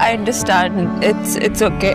I understand. It's okay.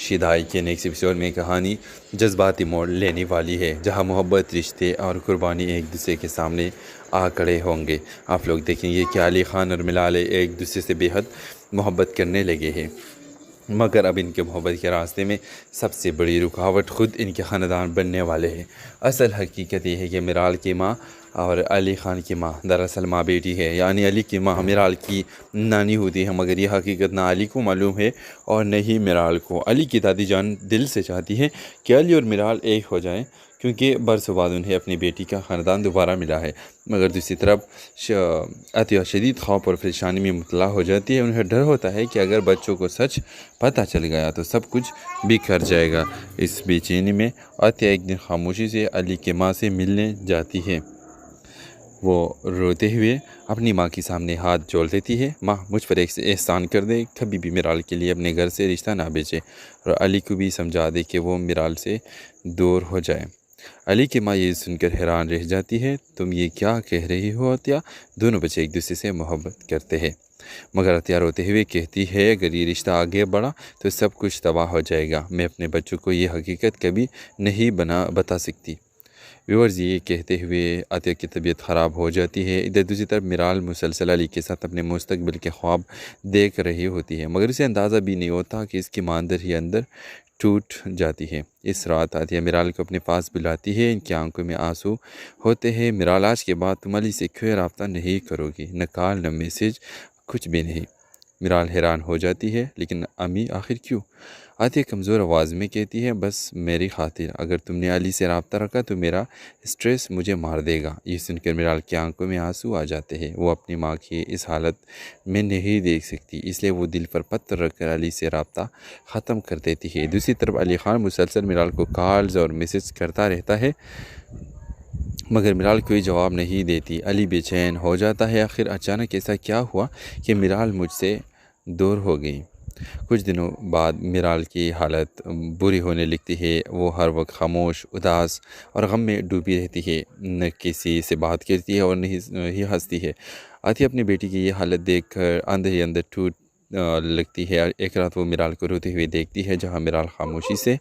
شیدائی کے next episode میں کہانی جذباتی موڑ لینے والی ہے، جہاں محبت، رشتے اور قربانی ایک دوسرے کے سامنے آ کھڑے ہوں گے۔ آپ لوگ دیکھیں گے کہ علی خان اور ملالہ ایک دوسرے سے بے حد محبت کرنے لگے ہیں، مگر اب ان کے محبت کے راستے میں سب سے بڑی رکاوٹ خود ان کے خاندان بننے والے ہیں۔ اصل حقیقت یہ ہے کہ میرال کی ماں اور علی خان کی ماں دراصل ماں بیٹی ہے، یعنی علی کی ماں میرال کی نانی ہوتی ہے، مگر یہ حقیقت نہ علی کو معلوم ہے اور نہ ہی میرال کو۔ علی کی دادی جان دل سے چاہتی ہے کہ علی اور میرال ایک ہو جائیں، کیونکہ برسوں بعد انہیں اپنی بیٹی کا خاندان دوبارہ ملا ہے، مگر دوسری طرف عطیہ شدید خوف اور پریشانی میں مبتلا ہو جاتی ہے۔ انہیں ڈر ہوتا ہے کہ اگر بچوں کو سچ پتہ چل گیا تو سب کچھ بکھر جائے گا۔ اس بے چینی میں عطیہ ایک دن خاموشی سے علی کی ماں سے ملنے جاتی ہے۔ وہ روتے ہوئے اپنی ماں کے سامنے ہاتھ جوڑ دیتی ہے، ماں مجھ پر ایک احسان کر دے، کبھی بھی میرال کے لیے اپنے گھر سے رشتہ نہ بھیجے اور علی کو بھی سمجھا دے کہ وہ میرال سے دور ہو جائے۔ علی کی ماں یہ سن کر حیران رہ جاتی ہے، تم یہ کیا کہہ رہی ہو عطیہ؟ دونوں بچے ایک دوسرے سے محبت کرتے ہیں، مگر عطیہ روتے ہوئے کہتی ہے اگر یہ رشتہ آگے بڑھا تو سب کچھ تباہ ہو جائے گا، میں اپنے بچوں کو یہ حقیقت کبھی نہیں بتا سکتی۔ ویورز، یہ کہتے ہوئے عطیہ کی طبیعت خراب ہو جاتی ہے۔ ادھر دوسری طرف میرال مسلسل علی کے ساتھ اپنے مستقبل کے خواب دیکھ رہی ہوتی ہے، مگر اسے اندازہ بھی نہیں ہوتا کہ اس کی ماں اندر ہی اندر ٹوٹ جاتی ہے۔ اس رات عطیہ میرال کو اپنے پاس بلاتی ہے، ان کی آنکھوں میں آنسو ہوتے ہیں۔ میرال، آج کے بعد تم علی سے کیوں رابطہ نہیں کرو گی؟ نہ کال، نہ میسیج، کچھ بھی نہیں۔ میرال حیران ہو جاتی ہے، لیکن امی آخر کیوں؟ عطیہ کمزور آواز میں کہتی ہے بس میری خاطر، اگر تم نے علی سے رابطہ رکھا تو میرا سٹریس مجھے مار دے گا۔ یہ سن کر میرال کی آنکھوں میں آنسو آ جاتے ہیں، وہ اپنی ماں کی اس حالت میں نہیں دیکھ سکتی، اس لیے وہ دل پر پتھر رکھ کر علی سے رابطہ ختم کر دیتی ہے۔ دوسری طرف علی خان مسلسل میرال کو کالز اور میسیج کرتا رہتا ہے، مگر میرال کوئی جواب نہیں دیتی۔ علی بے چین ہو جاتا ہے، آخر اچانک ایسا کیا ہوا کہ میرال مجھ سے دور ہو گئی؟ کچھ دنوں بعد میرال کی حالت بری ہونے لگتی ہے، وہ ہر وقت خاموش، اداس اور غم میں ڈوبی رہتی ہے، نہ کسی سے بات کرتی ہے اور نہ ہی ہنستی ہے۔ عطیہ اپنی بیٹی کی یہ حالت دیکھ کر اندر ہی اندر ٹوٹ لگتی ہے۔ ایک رات وہ میرال کو روتے ہوئے دیکھتی ہے، جہاں میرال خاموشی سے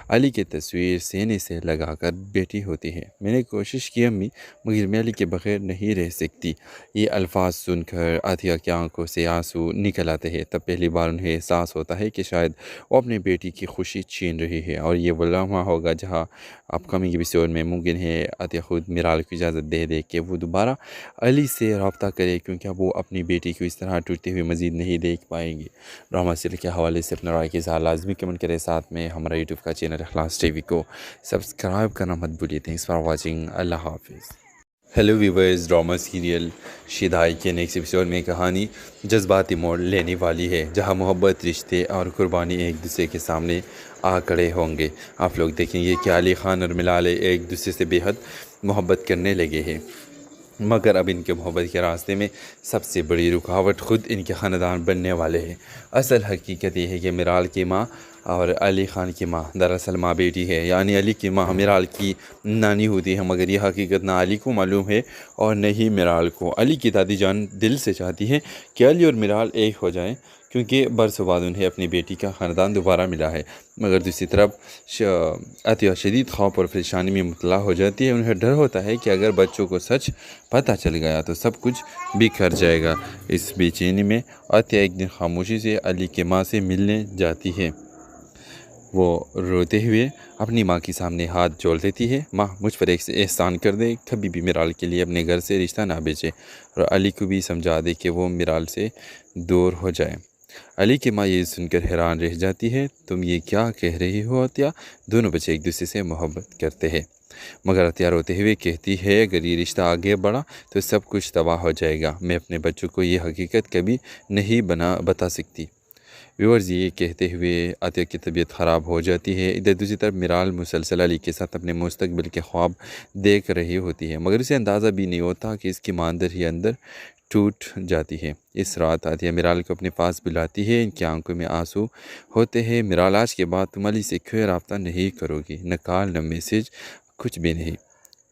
علی کی تصویر سینے سے لگا کر بیٹھی ہوتی ہے۔ میں نے کوشش کی امی، مگر میں علی کے بغیر نہیں رہ سکتی۔ یہ الفاظ سن کر عطیہ کی آنکھوں سے آنسو نکل آتے ہیں۔ تب پہلی بار انہیں احساس ہوتا ہے کہ شاید وہ اپنی بیٹی کی خوشی چھین رہی ہے، اور یہ وہ لمحہ ہوگا جہاں اپ کمنگ ایپیسوڈ میں ممکن ہے عطیہ خود میرال کو اجازت دے دے کہ وہ دوبارہ علی سے رابطہ کرے، کیونکہ اب وہ اپنی بیٹی کو اس طرح ٹوٹتے ہوئے مزید نہیں دیکھ پائیں گے۔ ڈرامہ سیریل کے حوالے سے اپنا رائے کے اظہار لازمی کمنٹ کریں، ساتھ میں ہمارا یوٹیوب کا چینل اخلاص ٹی وی کو سبسکرائب کرنا مت بھولیے۔ تھینکس فار واچنگ، اللہ حافظ۔ ہیلو ویورز، ڈرامہ سیریل شیدائی کے نیکسٹ ایپیسوڈ میں کہانی جذباتی موڑ لینے والی ہے، جہاں محبت، رشتے اور قربانی ایک دوسرے کے سامنے آ کھڑے ہوں گے۔ آپ لوگ دیکھیں گے کہ علی خان اور ملالہ ایک دوسرے سے بے حد محبت کرنے لگے ہیں، مگر اب ان کے محبت کے راستے میں سب سے بڑی رکاوٹ خود ان کے خاندان بننے والے ہیں۔ اصل حقیقت یہ ہے کہ میرال کی ماں اور علی خان کی ماں دراصل ماں بیٹی ہے، یعنی علی کی ماں میرال کی نانی ہوتی ہے، مگر یہ حقیقت نہ علی کو معلوم ہے اور نہ ہی میرال کو۔ علی کی دادی جان دل سے چاہتی ہے کہ علی اور میرال ایک ہو جائیں، کیونکہ برسوں بعد انہیں اپنی بیٹی کا خاندان دوبارہ ملا ہے، مگر دوسری طرف عطیہ شدید خوف اور پریشانی میں مبتلا ہو جاتی ہے۔ انہیں ڈر ہوتا ہے کہ اگر بچوں کو سچ پتہ چل گیا تو سب کچھ بکھر جائے گا۔ اس بے چینی میں عطیہ ایک دن خاموشی سے علی کی ماں سے ملنے جاتی ہے۔ وہ روتے ہوئے اپنی ماں کے سامنے ہاتھ جوڑ دیتی ہے، ماں مجھ پر ایک احسان کر دے، کبھی بھی میرال کے لیے اپنے گھر سے رشتہ نہ بھیجے اور علی کو بھی سمجھا دے کہ وہ میرال سے دور ہو جائے۔ علی کی ماں یہ سن کر حیران رہ جاتی ہے، تم یہ کیا کہہ رہی ہو عطیہ؟ دونوں بچے ایک دوسرے سے محبت کرتے ہیں، مگر عطیہ روتے ہوئے کہتی ہے اگر یہ رشتہ آگے بڑھا تو سب کچھ تباہ ہو جائے گا، میں اپنے بچوں کو یہ حقیقت کبھی نہیں بتا سکتی۔ ویورز، یہ کہتے ہوئے عطیہ کی طبیعت خراب ہو جاتی ہے۔ ادھر دوسری طرف میرال مسلسل علی کے ساتھ اپنے مستقبل کے خواب دیکھ رہی ہوتی ہے، مگر اسے اندازہ بھی نہیں ہوتا کہ اس کی ماں اندر ہی اندر ٹوٹ جاتی ہے۔ اس رات عطیہ میرال کو اپنے پاس بلاتی ہے، ان کی آنکھوں میں آنسو ہوتے ہیں۔ میرال، آج کے بعد تم علی سے کیوں رابطہ نہیں کرو گی؟ نہ کال، نہ میسیج، کچھ بھی نہیں۔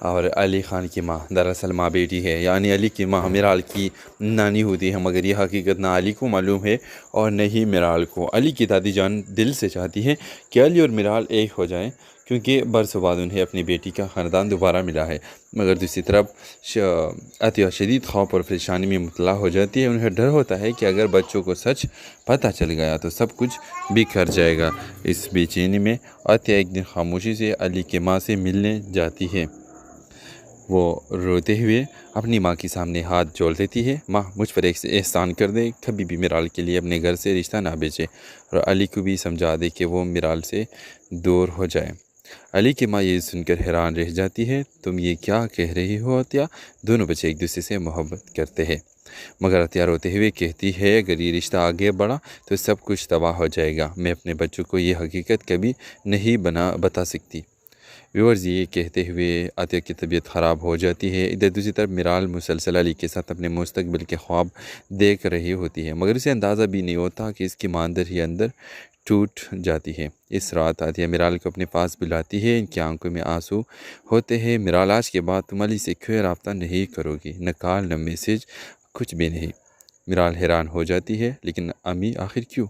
اور علی خان کی ماں دراصل ماں بیٹی ہے، یعنی علی کی ماں میرال کی نانی ہوتی ہے، مگر یہ حقیقت نہ علی کو معلوم ہے اور نہ ہی میرال کو۔ علی کی دادی جان دل سے چاہتی ہے کہ علی اور میرال ایک ہو جائیں، کیونکہ برسوں بعد انہیں اپنی بیٹی کا خاندان دوبارہ ملا ہے، مگر دوسری طرف عطیہ شدید خوف اور پریشانی میں مبتلا ہو جاتی ہے۔ انہیں ڈر ہوتا ہے کہ اگر بچوں کو سچ پتہ چل گیا تو سب کچھ بکھر جائے گا۔ اس بے چینی میں عطیہ ایک دن خاموشی سے علی کی ماں سے ملنے جاتی ہے۔ وہ روتے ہوئے اپنی ماں کے سامنے ہاتھ جوڑ دیتی ہے، ماں مجھ پر ایک احسان کر دے، کبھی بھی میرال کے لیے اپنے گھر سے رشتہ نہ بھیجے اور علی کو بھی سمجھا دے کہ وہ میرال سے دور ہو جائے۔ علی کی ماں یہ سن کر حیران رہ جاتی ہے، تم یہ کیا کہہ رہی ہو عطیہ؟ دونوں بچے ایک دوسرے سے محبت کرتے ہیں، مگر عطیہ روتے ہوئے کہتی ہے اگر یہ رشتہ آگے بڑھا تو سب کچھ تباہ ہو جائے گا، میں اپنے بچوں کو یہ حقیقت کبھی نہیں بتا سکتی۔ ویورز یہ کہتے ہوئے عطیہ کی طبیعت خراب ہو جاتی ہے۔ ادھر دوسری طرف میرال مسلسل علی کے ساتھ اپنے مستقبل کے خواب دیکھ رہی ہوتی ہے، مگر اسے اندازہ بھی نہیں ہوتا کہ اس کی ماں اندر ہی اندر ٹوٹ جاتی ہے۔ اس رات عطیہ میرال کو اپنے پاس بلاتی ہے، ان کی آنکھوں میں آنسو ہوتے ہیں۔ میرال آج کے بعد تم علی سے کیوں رابطہ نہیں کرو گی؟ نہ کال نہ میسیج، کچھ بھی نہیں۔ میرال حیران ہو جاتی ہے، لیکن امی آخر کیوں؟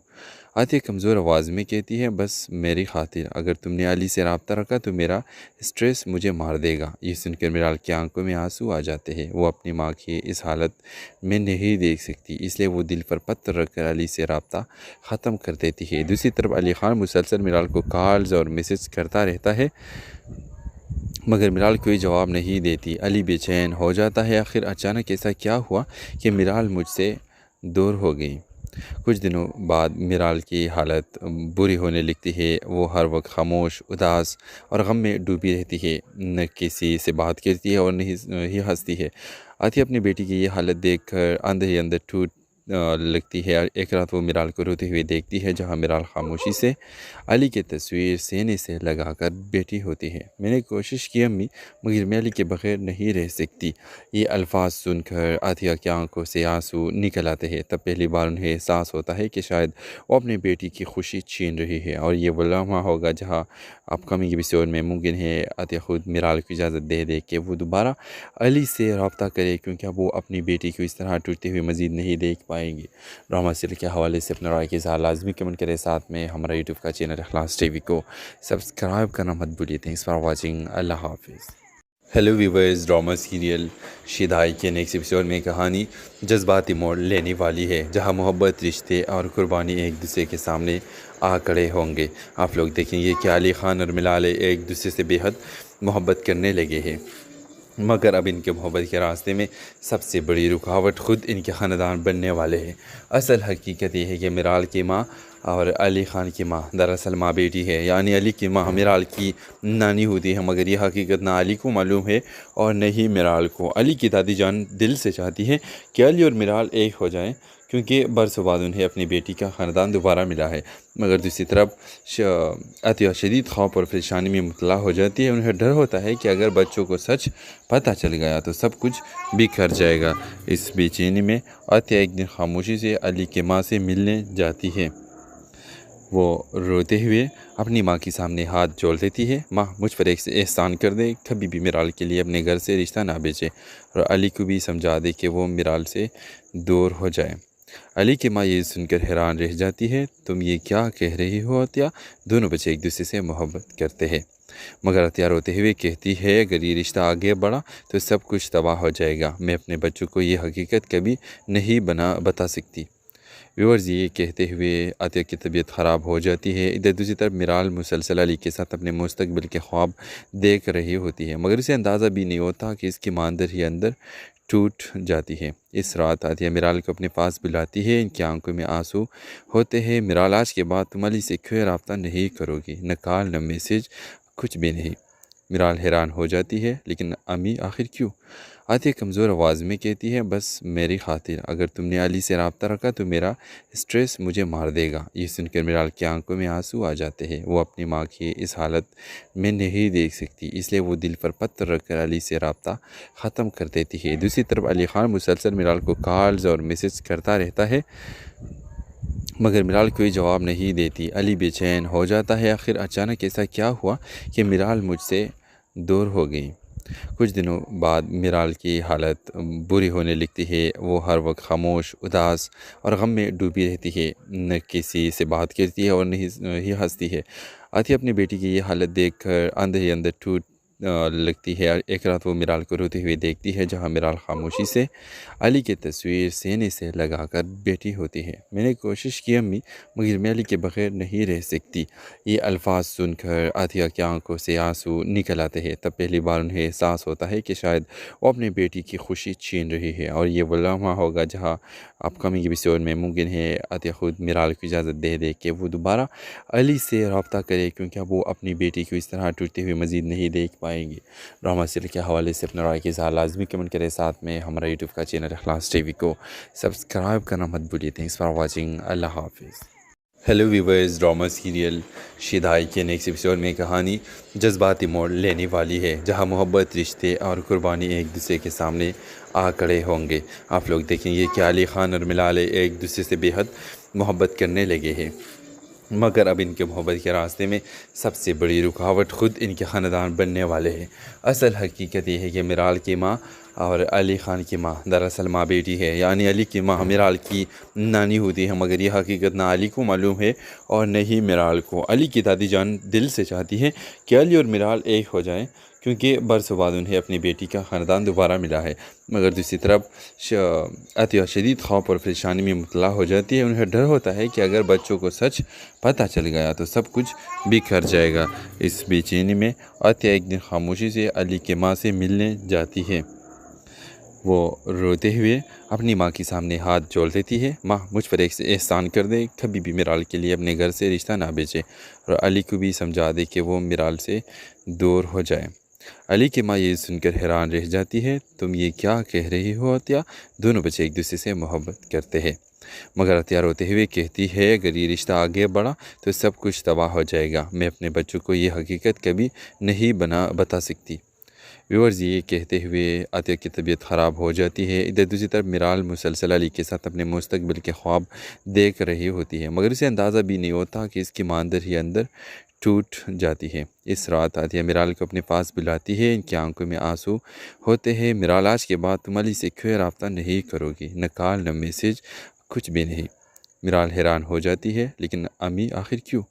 عطیہ کمزور آواز میں کہتی ہے بس میری خاطر، اگر تم نے علی سے رابطہ رکھا تو میرا اسٹریس مجھے مار دے گا۔ یہ سن کر میرال کی آنکھوں میں آنسو آ جاتے ہیں، وہ اپنی ماں کی اس حالت میں نہیں دیکھ سکتی، اس لیے وہ دل پر پتھر رکھ کر علی سے رابطہ ختم کر دیتی ہے۔ دوسری طرف علی خان مسلسل میرال کو کالز اور میسیج کرتا رہتا ہے، مگر میرال کوئی جواب نہیں دیتی۔ علی بے چین ہو جاتا ہے، آخر اچانک ایسا کیا ہوا کہ میرال مجھ سے دور ہو گئی؟ کچھ دنوں بعد میرال کی حالت بری ہونے لگتی ہے، وہ ہر وقت خاموش، اداس اور غم میں ڈوبی رہتی ہے، نہ کسی سے بات کرتی ہے اور نہ ہی ہنستی ہے۔ عطیہ اپنی بیٹی کی یہ حالت دیکھ کر اندر ہی اندر ٹوٹ لگتی ہے۔ ایک رات وہ میرال کو روتے ہوئے دیکھتی ہے، جہاں میرال خاموشی سے علی کی تصویر سینے سے لگا کر بیٹھی ہوتی ہے۔ میں نے کوشش کی امی، مگر میں علی کے بغیر نہیں رہ سکتی۔ یہ الفاظ سن کر عطیہ کی آنکھوں سے آنسو نکل آتے ہیں۔ تب پہلی بار انہیں احساس ہوتا ہے کہ شاید وہ اپنی بیٹی کی خوشی چھین رہی ہے، اور یہ وہ لمحہ ہوگا جہاں اپ کمنگ ایپیسوڈ میں ممکن ہے عطیہ خود میرال کو اجازت دے دے کہ وہ دوبارہ علی سے رابطہ کرے، کیونکہ اب وہ اپنی بیٹی کو اس طرح ٹوٹتے ہوئے مزید نہیں دیکھ پائیں گے۔ ڈرامہ سیریل کے حوالے سے اپنا رائے کے اظہار لازمی کمنٹ کریں، ساتھ میں ہمارا یوٹیوب کا چینل اخلاص ٹی وی کو سبسکرائب کرنا مت بھولیے۔ تھینکس فار واچنگ، اللہ حافظ۔ ہیلو ویورز، ڈرامہ سیریل شیدائی کے نیکسٹ ایپیسوڈ میں کہانی جذباتی موڑ لینے والی ہے، جہاں محبت، رشتے اور قربانی ایک دوسرے کے سامنے آ کھڑے ہوں گے۔ آپ لوگ دیکھیں گے کہ علی خان اور میرال ایک دوسرے سے بے حد محبت کرنے لگے ہیں، مگر اب ان کے محبت کے راستے میں سب سے بڑی رکاوٹ خود ان کے خاندان بننے والے ہیں۔ اصل حقیقت یہ ہے کہ میرال کی ماں اور علی خان کی ماں دراصل ماں بیٹی ہے، یعنی علی کی ماں میرال کی نانی ہوتی ہے، مگر یہ حقیقت نہ علی کو معلوم ہے اور نہ ہی میرال کو۔ علی کی دادی جان دل سے چاہتی ہے کہ علی اور میرال ایک ہو جائیں، کیونکہ برسوں بعد انہیں اپنی بیٹی کا خاندان دوبارہ ملا ہے، مگر دوسری طرف عطیہ شدید خوف اور پریشانی میں مبتلا ہو جاتی ہے۔ انہیں ڈر ہوتا ہے کہ اگر بچوں کو سچ پتہ چل گیا تو سب کچھ بکھر جائے گا۔ اس بے چینی میں عطیہ ایک دن خاموشی سے علی کی ماں سے ملنے جاتی ہے۔ وہ روتے ہوئے اپنی ماں کے سامنے ہاتھ جوڑ دیتی ہے، ماں مجھ پر ایک احسان کر دے، کبھی بھی میرال کے لیے اپنے گھر سے رشتہ نہ بھیجے اور علی کو بھی سمجھا دے کہ وہ میرال سے دور ہو جائے۔ علی کی ماں یہ سن کر حیران رہ جاتی ہے، تم یہ کیا کہہ رہی ہو عطیہ؟ دونوں بچے ایک دوسرے سے محبت کرتے ہیں، مگر عطیہ روتے ہوئے کہتی ہے اگر یہ رشتہ آگے بڑھا تو سب کچھ تباہ ہو جائے گا، میں اپنے بچوں کو یہ حقیقت کبھی نہیں بتا سکتی۔ ویورز یہ کہتے ہوئے عطیہ کی طبیعت خراب ہو جاتی ہے۔ ادھر دوسری طرف میرال مسلسل علی کے ساتھ اپنے مستقبل کے خواب دیکھ رہی ہوتی ہے، مگر اسے اندازہ بھی نہیں ہوتا کہ اس کی ماں اندر ہی اندر ٹوٹ جاتی ہے۔ اس رات عطیہ میرال کو اپنے پاس بلاتی ہے، ان کی آنکھوں میں آنسو ہوتے ہیں۔ میرال آج کے بعد تم علی سے کیوں رابطہ نہیں کرو گی؟ نہ کال نہ میسیج، کچھ بھی نہیں۔ میرال حیران ہو جاتی ہے، لیکن امی آخر کیوں؟ عطیہ کمزور آواز میں کہتی ہے بس میری خاطر، اگر تم نے علی سے رابطہ رکھا تو میرا اسٹریس مجھے مار دے گا۔ یہ سن کر میرال کی آنکھوں میں آنسو آ جاتے ہیں، وہ اپنی ماں کی اس حالت میں نہیں دیکھ سکتی، اس لیے وہ دل پر پتھر رکھ کر علی سے رابطہ ختم کر دیتی ہے۔ دوسری طرف علی خان مسلسل میرال کو کالز اور میسیج کرتا رہتا ہے، مگر میرال کوئی جواب نہیں دیتی۔ علی بے چین ہو جاتا ہے، آخر اچانک ایسا کیا ہوا کہ میرال مجھ سے دور ہو گئی؟ کچھ دنوں بعد میرال کی حالت بری ہونے لگتی ہے۔ وہ ہر وقت خاموش، اداس اور غم میں ڈوبی رہتی ہے، نہ کسی سے بات کرتی ہے اور نہ ہی ہنستی ہے۔ عاطیہ اپنی بیٹی کی یہ حالت دیکھ کر اندر ہی اندر ٹوٹ لگتی ہے۔ ایک رات وہ میرال کو روتے ہوئے دیکھتی ہے، جہاں میرال خاموشی سے علی کی تصویر سینے سے لگا کر بیٹھی ہوتی ہے۔ میں نے کوشش کی امی، مگر میں علی کے بغیر نہیں رہ سکتی۔ یہ الفاظ سن کر عاطیہ کی آنکھوں سے آنسو نکل آتے ہیں۔ تب پہلی بار انہیں احساس ہوتا ہے کہ شاید وہ اپنی بیٹی کی خوشی چھین رہی ہے، اور یہ وہ لمحہ ہوگا جہاں اپ کمنگ ایپیسوڈ میں ممکن ہے عاطیہ خود میرال کو اجازت دے دے کہ وہ دوبارہ علی سے رابطہ کرے، کیونکہ اب وہ اپنی بیٹی کو اس طرح ٹوٹتے ہوئے مزید نہیں دیکھ پائیں گے۔ ڈرامہ سیریل کے حوالے سے اپنا رائے کے اظہار لازمی کمنٹ کریں، ساتھ میں ہمارا یوٹیوب کا چینل اخلاص ٹی وی کو سبسکرائب کرنا مت بھولیے۔ تھینکس فار واچنگ، اللہ حافظ۔ ہیلو ویورز، ڈرامہ سیریل شدائی کے نیکسٹ ایپیسوڈ میں کہانی جذباتی موڑ لینے والی ہے، جہاں محبت، رشتے اور قربانی ایک دوسرے کے سامنے آ کھڑے ہوں گے۔ آپ لوگ دیکھیں گے کہ علی خان اور ملالہ ایک دوسرے سے بے حد محبت کرنے لگے ہیں، مگر اب ان کے محبت کے راستے میں سب سے بڑی رکاوٹ خود ان کے خاندان بننے والے ہیں۔ اصل حقیقت یہ ہے کہ میرال کی ماں اور علی خان کی ماں دراصل ماں بیٹی ہے، یعنی علی کی ماں میرال کی نانی ہوتی ہے، مگر یہ حقیقت نہ علی کو معلوم ہے اور نہ ہی میرال کو۔ علی کی دادی جان دل سے چاہتی ہے کہ علی اور میرال ایک ہو جائیں، کیونکہ برسوں بعد انہیں اپنی بیٹی کا خاندان دوبارہ ملا ہے، مگر دوسری طرف عاطیہ شدید خوف اور پریشانی میں مبتلا ہو جاتی ہے۔ انہیں ڈر ہوتا ہے کہ اگر بچوں کو سچ پتہ چل گیا تو سب کچھ بکھر جائے گا۔ اس بے چینی میں عاطیہ ایک دن خاموشی سے علی کی ماں سے ملنے جاتی ہے۔ وہ روتے ہوئے اپنی ماں کے سامنے ہاتھ جوڑ دیتی ہے، ماں مجھ پر ایک احسان کر دے، کبھی بھی میرال کے لیے اپنے گھر سے رشتہ نہ بھیجے، اور علی کو بھی سمجھا دے کہ وہ میرال سے دور ہو جائے۔ علی کی ماں یہ سن کر حیران رہ جاتی ہے، تم یہ کیا کہہ رہی ہو عاطیہ؟ دونوں بچے ایک دوسرے سے محبت کرتے ہیں، مگر عاطیہ روتے ہوئے کہتی ہے اگر یہ رشتہ آگے بڑھا تو سب کچھ تباہ ہو جائے گا، میں اپنے بچوں کو یہ حقیقت کبھی نہیں بتا سکتی۔ ویورز، یہ کہتے ہوئے عاطیہ کی طبیعت خراب ہو جاتی ہے۔ ادھر دوسری طرف میرال مسلسل علی کے ساتھ اپنے مستقبل کے خواب دیکھ رہی ہوتی ہے، مگر اسے اندازہ بھی نہیں ہوتا کہ اس کی ماں اندر ہی اندر ٹوٹ جاتی ہے۔ اس رات عاطیہ میرال کو اپنے پاس بلاتی ہے، ان کی آنکھوں میں آنسو ہوتے ہیں۔ میرال، آج کے بعد تم علی سے کوئی رابطہ نہیں کرو گی، نہ کال نہ میسیج، کچھ بھی نہیں۔ میرال حیران ہو جاتی ہے، لیکن امی آخر کیوں؟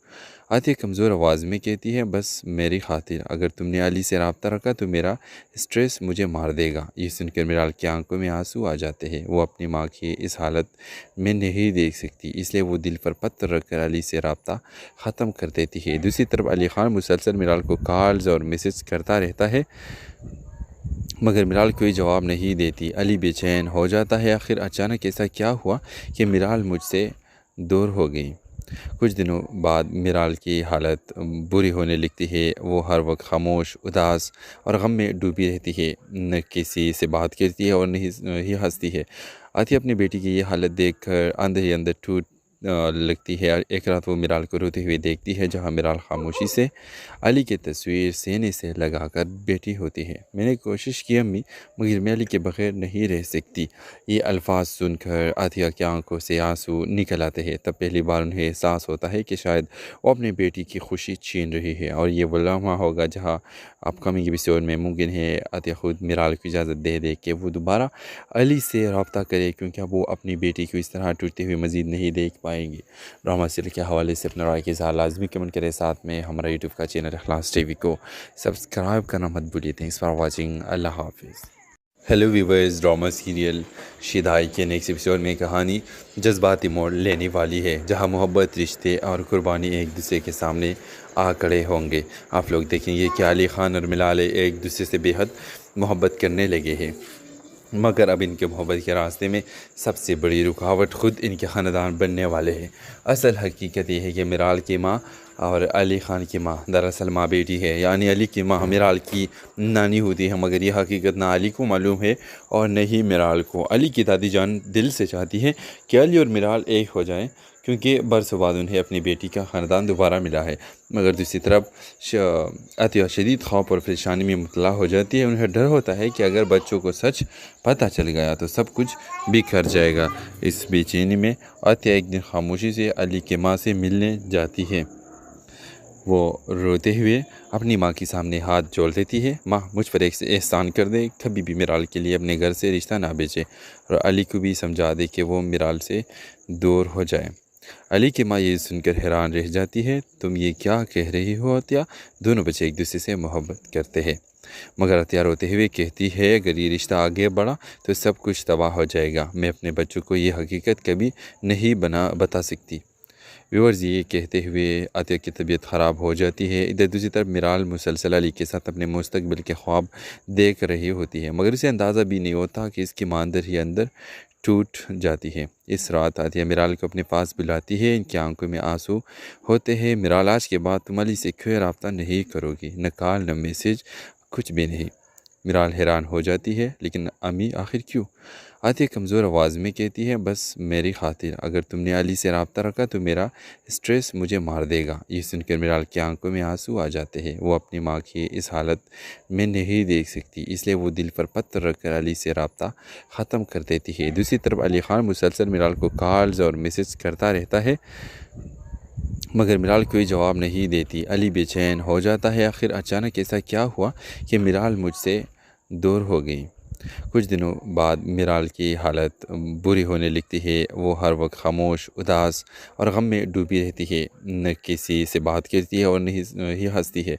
عاطیہ کمزور آواز میں کہتی ہے بس میری خاطر، اگر تم نے علی سے رابطہ رکھا تو میرا سٹریس مجھے مار دے گا۔ یہ سن کر میرال کی آنکھوں میں آنسو آ جاتے ہیں، وہ اپنی ماں کی اس حالت میں نہیں دیکھ سکتی، اس لیے وہ دل پر پتھر رکھ کر علی سے رابطہ ختم کر دیتی ہے۔ دوسری طرف علی خان مسلسل میرال کو کالز اور میسیج کرتا رہتا ہے، مگر میرال کوئی جواب نہیں دیتی۔ علی بے چین ہو جاتا ہے، آخر اچانک ایسا کیا ہوا کہ میرال مجھ سے دور ہو گئی؟ کچھ دنوں بعد میرال کی حالت بری ہونے لگتی ہے، وہ ہر وقت خاموش، اداس اور غم میں ڈوبی رہتی ہے، نہ کسی سے بات کرتی ہے اور نہ ہی ہنستی ہے۔ عاطیہ اپنی بیٹی کی یہ حالت دیکھ کر اندر ہی اندر ٹوٹ لگتی ہے۔ ایک رات وہ میرال کو روتے ہوئے دیکھتی ہے، جہاں میرال خاموشی سے علی کی تصویر سینے سے لگا کر بیٹھی ہوتی ہے۔ میں نے کوشش کی امی، مگر میں علی کے بغیر نہیں رہ سکتی۔ یہ الفاظ سن کر عاطیہ کی آنکھوں سے آنسو نکل آتے ہیں۔ تب پہلی بار انہیں احساس ہوتا ہے کہ شاید وہ اپنی بیٹی کی خوشی چھین رہی ہے، اور یہ وہ لمحہ ہوگا جہاں اپ کمنگ ایپیسوڈ میں ممکن ہے عاطیہ خود میرال کو اجازت دے دے کہ وہ دوبارہ علی سے رابطہ کرے، کیونکہ اب وہ اپنی بیٹی کو اس طرح ٹوٹتے ہوئے مزید نہیں دیکھ پائیں گے۔ ڈرامہ سیریل کے حوالے سے اپنا رائے کے اظہار لازمی کمنٹ کریں، ساتھ میں ہمارا یوٹیوب کا چینل اخلاص ٹی وی کو سبسکرائب کرنا مت بھولیے۔ تھینکس فار واچنگ، اللہ حافظ۔ ہیلو ویورز، ڈرامہ سیریل شدائی کے نیکسٹ ایپیسوڈ میں کہانی جذباتی موڑ لینے والی ہے، جہاں محبت، رشتے اور قربانی ایک دوسرے کے سامنے آ کھڑے ہوں گے۔ آپ لوگ دیکھیں گے کہ علی خان اور ملالہ ایک دوسرے سے بے حد محبت کرنے لگے ہیں، مگر اب ان کے محبت کے راستے میں سب سے بڑی رکاوٹ خود ان کے خاندان بننے والے ہیں۔ اصل حقیقت یہ ہے کہ میرال کی ماں اور علی خان کی ماں دراصل ماں بیٹی ہے، یعنی علی کی ماں میرال کی نانی ہوتی ہے، مگر یہ حقیقت نہ علی کو معلوم ہے اور نہ ہی میرال کو۔ علی کی دادی جان دل سے چاہتی ہے کہ علی اور میرال ایک ہو جائیں، کیونکہ برسوں بعد انہیں اپنی بیٹی کا خاندان دوبارہ ملا ہے، مگر دوسری طرف عاطیہ شدید خوف اور پریشانی میں مبتلا ہو جاتی ہے۔ انہیں ڈر ہوتا ہے کہ اگر بچوں کو سچ پتہ چل گیا تو سب کچھ بکھر جائے گا۔ اس بے چینی میں عاطیہ ایک دن خاموشی سے علی کی ماں سے ملنے جاتی ہے۔ وہ روتے ہوئے اپنی ماں کے سامنے ہاتھ جوڑ دیتی ہے، ماں مجھ پر ایک احسان کر دے، کبھی بھی میرال کے لیے اپنے گھر سے رشتہ نہ بھیجے اور علی کو بھی سمجھا دے کہ وہ میرال سے دور ہو جائے۔ علی کی ماں یہ سن کر حیران رہ جاتی ہے، تم یہ کیا کہہ رہی ہو عطیہ؟ دونوں بچے ایک دوسرے سے محبت کرتے ہیں، مگر عطیہ روتے ہوئے کہتی ہے اگر یہ رشتہ آگے بڑھا تو سب کچھ تباہ ہو جائے گا، میں اپنے بچوں کو یہ حقیقت کبھی نہیں بتا سکتی۔ ویورز یہ کہتے ہوئے عطیہ کی طبیعت خراب ہو جاتی ہے۔ ادھر دوسری طرف میرال مسلسل علی کے ساتھ اپنے مستقبل کے خواب دیکھ رہی ہوتی ہے، مگر اسے اندازہ بھی نہیں ہوتا کہ اس کی ماں اندر ہی اندر ٹوٹ جاتی ہے۔ اس رات عطیہ میرال کو اپنے پاس بلاتی ہے، ان کی آنکھوں میں آنسو ہوتے ہیں۔ میرال آج کے بعد تم علی سے کیوں رابطہ نہیں کرو گی؟ نہ کال نہ میسیج، کچھ بھی نہیں۔ میرال حیران ہو جاتی ہے، لیکن امی آخر کیوں؟ عطیہ کمزور آواز میں کہتی ہے بس میری خاطر، اگر تم نے علی سے رابطہ رکھا تو میرا اسٹریس مجھے مار دے گا۔ یہ سن کر میرال کی آنکھوں میں آنسو آ جاتے ہیں، وہ اپنی ماں کی اس حالت میں نہیں دیکھ سکتی، اس لیے وہ دل پر پتھر رکھ کر علی سے رابطہ ختم کر دیتی ہے۔ دوسری طرف علی خان مسلسل میرال کو کالز اور میسیج کرتا رہتا ہے، مگر میرال کوئی جواب نہیں دیتی۔ علی بے چین ہو جاتا ہے، آخر اچانک ایسا کیا ہوا کہ میرال مجھ سے دور ہو گئی؟ کچھ دنوں بعد میرال کی حالت بری ہونے لگتی ہے، وہ ہر وقت خاموش، اداس اور غم میں ڈوبی رہتی ہے، نہ کسی سے بات کرتی ہے اور نہ ہی ہنستی ہے۔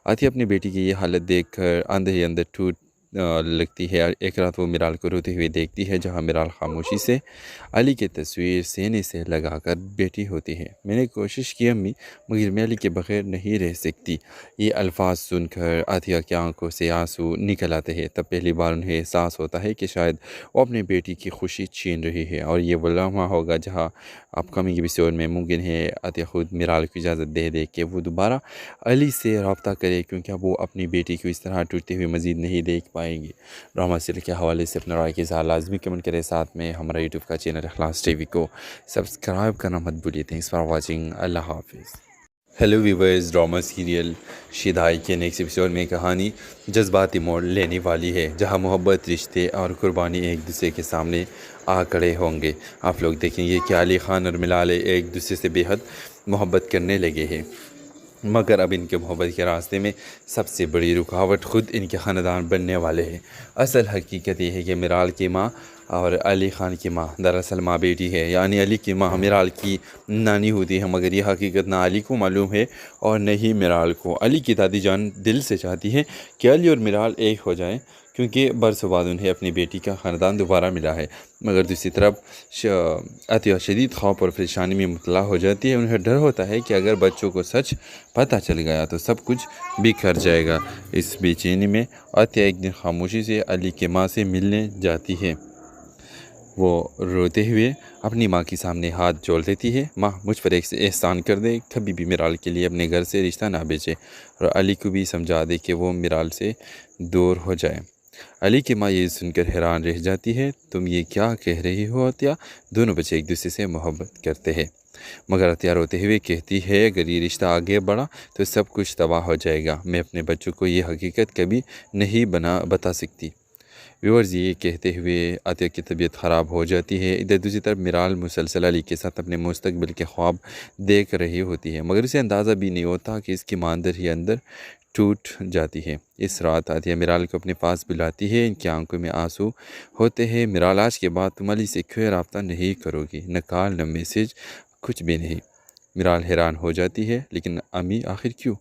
عطیہ اپنی بیٹی کی یہ حالت دیکھ کر اندر ہی اندر ٹوٹ لگتی ہے۔ ایک رات وہ میرال کو روتے ہوئے دیکھتی ہے، جہاں میرال خاموشی سے علی کی تصویر سینے سے لگا کر بیٹھی ہوتی ہے۔ میں نے کوشش کی امی، مگر میں علی کے بغیر نہیں رہ سکتی۔ یہ الفاظ سن کر عطیہ کی آنکھوں سے آنسو نکل آتے ہیں۔ تب پہلی بار انہیں احساس ہوتا ہے کہ شاید وہ اپنی بیٹی کی خوشی چھین رہی ہے، اور یہ وہ لمحہ ہوگا جہاں اپ کمنگ ایپیسوڈ میں ممکن ہے عطیہ خود میرال کو اجازت دے دے کہ وہ دوبارہ علی سے رابطہ کرے، کیونکہ اب وہ اپنی بیٹی کو اس طرح ٹوٹتے ہوئے مزید نہیں دیکھ پائیں گے۔ ڈرامہ سیریل کے حوالے سے اپنا رائے کے اظہار لازمی کمنٹ کریں، ساتھ میں ہمارا یوٹیوب کا چینل اخلاص ٹی وی کو سبسکرائب کرنا مت بھولیے۔ تھینکس فار واچنگ، اللہ حافظ۔ ہیلو ویورز، ڈرامہ سیریل شیدائی کے نیکسٹ ایپیسوڈ میں کہانی جذباتی موڑ لینے والی ہے، جہاں محبت، رشتے اور قربانی ایک دوسرے کے سامنے آ کھڑے ہوں گے۔ آپ لوگ دیکھیں گے کہ علی خان اور میرال ایک دوسرے سے بے حد محبت کرنے لگے ہیں، مگر اب ان کے محبت کے راستے میں سب سے بڑی رکاوٹ خود ان کے خاندان بننے والے ہیں۔ اصل حقیقت یہ ہے کہ میرال کی ماں اور علی خان کی ماں دراصل ماں بیٹی ہے، یعنی علی کی ماں میرال کی نانی ہوتی ہے، مگر یہ حقیقت نہ علی کو معلوم ہے اور نہ ہی میرال کو۔ علی کی دادی جان دل سے چاہتی ہے کہ علی اور میرال ایک ہو جائیں، کیونکہ برسوں بعد انہیں اپنی بیٹی کا خاندان دوبارہ ملا ہے، مگر دوسری طرف عطیہ شدید خوف اور پریشانی میں مبتلا ہو جاتی ہے۔ انہیں ڈر ہوتا ہے کہ اگر بچوں کو سچ پتہ چل گیا تو سب کچھ بکھر جائے گا۔ اس بے چینی میں عطیہ ایک دن خاموشی سے علی کی ماں سے ملنے جاتی ہے، وہ روتے ہوئے اپنی ماں کے سامنے ہاتھ جوڑ دیتی ہے، ماں مجھ پر ایک احسان کر دے، کبھی بھی میرال کے لیے اپنے گھر سے رشتہ نہ بھیجے اور علی کو بھی سمجھا دے کہ وہ میرال سے دور ہو جائے۔ علی کی ماں یہ سن کر حیران رہ جاتی ہے، تم یہ کیا کہہ رہی ہو عطیہ؟ دونوں بچے ایک دوسرے سے محبت کرتے ہیں، مگر عطیہ روتے ہوئے کہتی ہے اگر یہ رشتہ آگے بڑھا تو سب کچھ تباہ ہو جائے گا، میں اپنے بچوں کو یہ حقیقت کبھی نہیں بتا سکتی۔ ویورز یہ کہتے ہوئے عطیہ کی طبیعت خراب ہو جاتی ہے۔ ادھر دوسری طرف میرال مسلسل علی کے ساتھ اپنے مستقبل کے خواب دیکھ رہی ہوتی ہے، مگر اسے اندازہ بھی نہیں ہوتا کہ اس کی ماں اندر ہی اندر ٹوٹ جاتی ہے۔ اس رات عطیہ میرال کو اپنے پاس بلاتی ہے، ان کی آنکھوں میں آنسو ہوتے ہیں۔ میرال آج کے بعد تم علی سے کیوں رابطہ نہیں کرو گی؟ نہ کال نہ میسیج، کچھ بھی نہیں۔ میرال حیران ہو جاتی ہے، لیکن امی آخر کیوں؟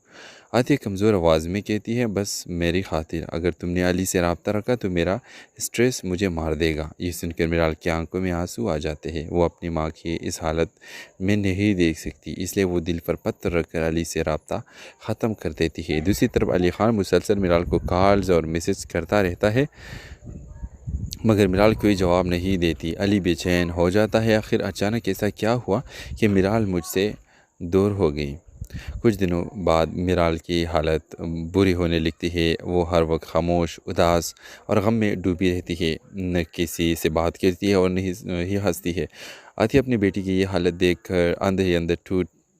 عطیہ کمزور آواز میں کہتی ہے بس میری خاطر، اگر تم نے علی سے رابطہ رکھا تو میرا اسٹریس مجھے مار دے گا۔ یہ سن کر میرال کی آنکھوں میں آنسو آ جاتے ہیں، وہ اپنی ماں کی اس حالت میں نہیں دیکھ سکتی، اس لیے وہ دل پر پتھر رکھ کر علی سے رابطہ ختم کر دیتی ہے۔ دوسری طرف علی خان مسلسل میرال کو کالز اور میسیج کرتا رہتا ہے، مگر میرال کوئی جواب نہیں دیتی۔ علی بے چین ہو جاتا ہے، آخر اچانک ایسا کیا ہوا کہ میرال مجھ سے دور ہو گئی؟ کچھ دنوں بعد میرال کی حالت بری ہونے لگتی ہے، وہ ہر وقت خاموش، اداس اور غم میں ڈوبی رہتی ہے، نہ کسی سے بات کرتی ہے اور نہ ہی ہنستی ہے۔ عطیہ اپنی بیٹی کی یہ حالت دیکھ کر اندر ہی اندر ٹوٹ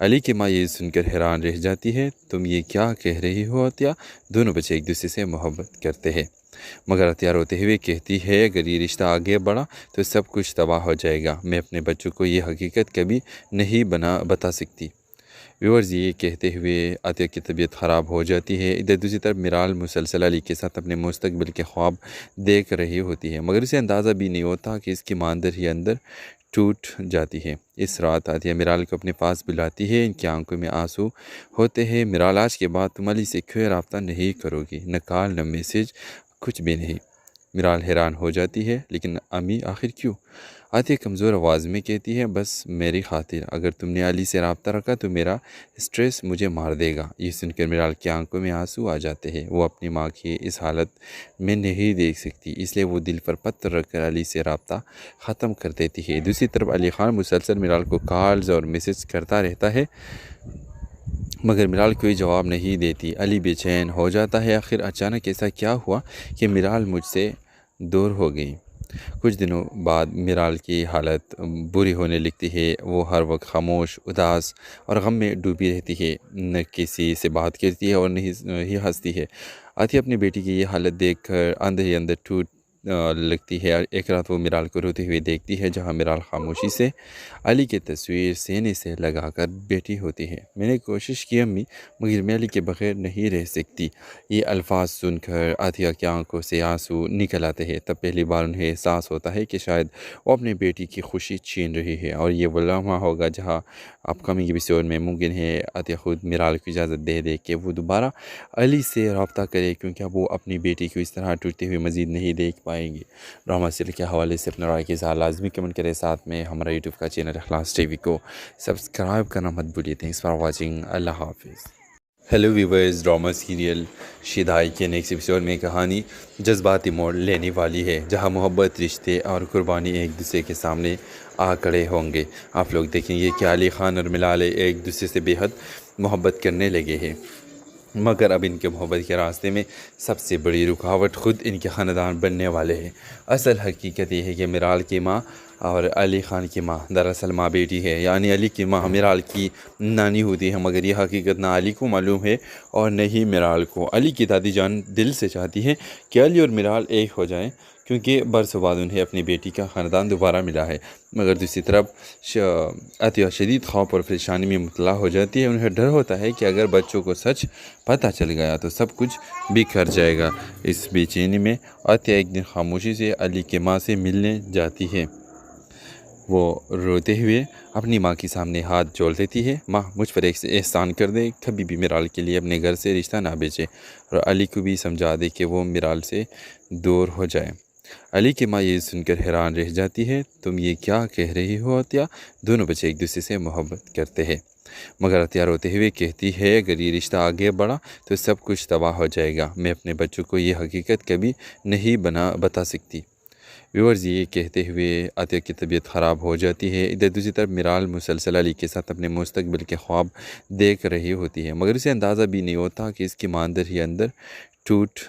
علی کی ماں یہ سن کر حیران رہ جاتی ہے، تم یہ کیا کہہ رہی ہو عطیہ؟ دونوں بچے ایک دوسرے سے محبت کرتے ہیں، مگر عطیہ روتے ہوئے کہتی ہے اگر یہ رشتہ آگے بڑھا تو سب کچھ تباہ ہو جائے گا، میں اپنے بچوں کو یہ حقیقت کبھی نہیں بتا سکتی۔ ویورز، یہ کہتے ہوئے عطیہ کی طبیعت خراب ہو جاتی ہے۔ ادھر دوسری طرف میرال مسلسل علی کے ساتھ اپنے مستقبل کے خواب دیکھ رہی ہوتی ہے، مگر اسے اندازہ بھی نہیں ہوتا کہ اس کی ماں اندر ہی اندر ٹوٹ جاتی ہے۔ اس رات عطیہ میرال کو اپنے پاس بلاتی ہے، ان کی آنکھوں میں آنسو ہوتے ہیں۔ میرال، آج کے بعد تم علی سے کیوں رابطہ نہیں کرو گی؟ نہ کال، نہ میسیج، کچھ بھی نہیں۔ میرال حیران ہو جاتی ہے، لیکن امی آخر کیوں؟ عطیہ کمزور آواز میں کہتی ہے بس میری خاطر، اگر تم نے علی سے رابطہ رکھا تو میرا اسٹریس مجھے مار دے گا۔ یہ سن کر میرال کی آنکھوں میں آنسو آ جاتے ہیں، وہ اپنی ماں کی اس حالت میں نہیں دیکھ سکتی، اس لیے وہ دل پر پتھر رکھ کر علی سے رابطہ ختم کر دیتی ہے۔ دوسری طرف علی خان مسلسل میرال کو کالز اور میسیج کرتا رہتا ہے، مگر میرال کوئی جواب نہیں دیتی۔ علی بے چین ہو جاتا ہے، آخر اچانک ایسا کیا ہوا کہ میرال مجھ سے دور ہو گئی؟ کچھ دنوں بعد میرال کی حالت بری ہونے لگتی ہے، وہ ہر وقت خاموش، اداس اور غم میں ڈوبی رہتی ہے، نہ کسی سے بات کرتی ہے اور نہ ہی ہنستی ہے۔ عطیہ اپنی بیٹی کی یہ حالت دیکھ کر اندر ہی اندر ٹوٹ لگتی ہے۔ ایک رات وہ میرال کو روتے ہوئے دیکھتی ہے، جہاں میرال خاموشی سے علی کی تصویر سینے سے لگا کر بیٹھی ہوتی ہے۔ میں نے کوشش کی امی، مگر میں علی کے بغیر نہیں رہ سکتی۔ یہ الفاظ سن کر عطیہ کی آنکھوں سے آنسو نکل آتے ہیں۔ تب پہلی بار انہیں احساس ہوتا ہے کہ شاید وہ اپنی بیٹی کی خوشی چھین رہی ہے، اور یہ وہ لمحہ ہوگا جہاں اپ کمنگ ایپیسوڈ میں ممکن ہے عطیہ خود میرال کو اجازت دے دے کہ وہ دوبارہ علی سے رابطہ کرے، کیونکہ اب وہ اپنی بیٹی کو اس طرح ٹوٹتے ہوئے مزید نہیں دیکھ پائیں گے۔ ڈرامہ سیریل کے حوالے سے اپنا رائے کے اظہار لازمی کمنٹ کریں، ساتھ میں ہمارا یوٹیوب کا چینل اخلاص ٹی وی کو سبسکرائب کرنا مت بھولیے۔ تھینکس فار واچنگ، اللہ حافظ۔ ہیلو ویورز، ڈرامہ سیریل شیدائی کے نیکسٹ ایپیسوڈ میں کہانی جذباتی موڑ لینے والی ہے، جہاں محبت، رشتے اور قربانی ایک دوسرے کے سامنے آ کھڑے ہوں گے۔ آپ لوگ دیکھیں گے کہ علی خان اور میرال ایک دوسرے سے بے حد محبت کرنے لگے ہیں، مگر اب ان کے محبت کے راستے میں سب سے بڑی رکاوٹ خود ان کے خاندان بننے والے ہیں۔ اصل حقیقت یہ ہے کہ میرال کی ماں اور علی خان کی ماں دراصل ماں بیٹی ہے، یعنی علی کی ماں میرال کی نانی ہوتی ہے، مگر یہ حقیقت نہ علی کو معلوم ہے اور نہ ہی میرال کو۔ علی کی دادی جان دل سے چاہتی ہے کہ علی اور میرال ایک ہو جائیں، کیونکہ برسوں بعد انہیں اپنی بیٹی کا خاندان دوبارہ ملا ہے، مگر دوسری طرف عطیہ شدید خوف اور پریشانی میں مبتلا ہو جاتی ہے۔ انہیں ڈر ہوتا ہے کہ اگر بچوں کو سچ پتہ چل گیا تو سب کچھ بکھر جائے گا۔ اس بے چینی میں عطیہ ایک دن خاموشی سے علی کی ماں سے ملنے جاتی ہے۔ وہ روتے ہوئے اپنی ماں کے سامنے ہاتھ جوڑ دیتی ہے، ماں مجھ پر ایک احسان کر دے، کبھی بھی میرال کے لیے اپنے گھر سے رشتہ نہ بھیجے، اور علی کو بھی سمجھا دے کہ وہ میرال سے دور ہو جائے۔ علی کی ماں یہ سن کر حیران رہ جاتی ہے، تم یہ کیا کہہ رہی ہو عطیہ؟ دونوں بچے ایک دوسرے سے محبت کرتے ہیں، مگر عطیہ روتے ہوئے کہتی ہے اگر یہ رشتہ آگے بڑھا تو سب کچھ تباہ ہو جائے گا، میں اپنے بچوں کو یہ حقیقت کبھی نہیں بتا سکتی۔ ویورز، یہ کہتے ہوئے عطیہ کی طبیعت خراب ہو جاتی ہے۔ ادھر دوسری طرف میرال مسلسل علی کے ساتھ اپنے مستقبل کے خواب دیکھ رہی ہوتی ہے، مگر اسے اندازہ بھی نہیں ہوتا کہ اس کی ماں اندر ہی اندر ٹوٹ